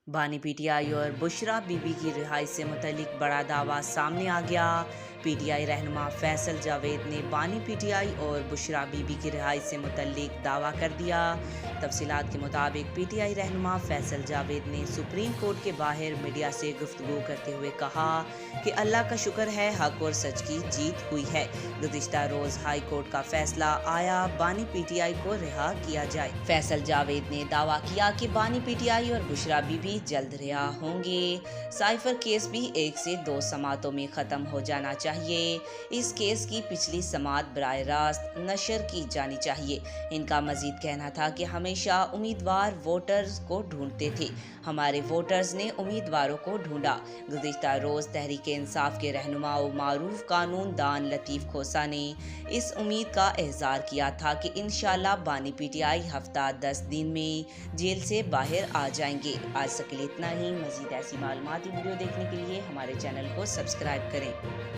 बानी पीटीआई और बुशरा बीबी की रिहाई से मुतल्लिक बड़ा दावा सामने आ गया। पीटीआई रहनुमा फैसल जावेद ने बानी पीटीआई और बुशरा बीबी की रिहाई से मुतल्लिक दावा कर दिया। तफसीलात के मुताबिक पीटीआई रहनुमा फैसल जावेद ने सुप्रीम कोर्ट के बाहर मीडिया से गुफ्तगू करते हुए कहा कि अल्लाह का शुक्र है, हक और सच की जीत हुई है। गुज़िश्ता रोज़ हाई कोर्ट का फैसला आया, बानी पीटीआई को रिहा किया जाए। फैसल जावेद ने दावा किया कि बानी पीटीआई और बुशरा बीबी जल्द रिहा होंगे। साइफर केस भी 1 से 2 समातों में ख़त्म हो जाना चाहिए। इस केस की पिछली समात बराह रास्त नशर की जानी चाहिए। इनका मजीद कहना था कि हमेशा उम्मीदवार वोटर्स को ढूंढते थे, हमारे वोटर्स ने उम्मीदवारों को ढूंढा। गुज़िश्ता रोज़ तहरीक इंसाफ के रहनुमा व मारूफ कानून दान लतीफ़ खोसा ने इस उम्मीद का इज़हार किया था कि इंशाअल्लाह बानी पीटीआई हफ्ता 10 दिन में जेल से बाहर आ जाएंगे। आज तक के लिए इतना ही। मज़ीद ऐसी मालूमाती वीडियो देखने के लिए हमारे चैनल को सब्सक्राइब करें।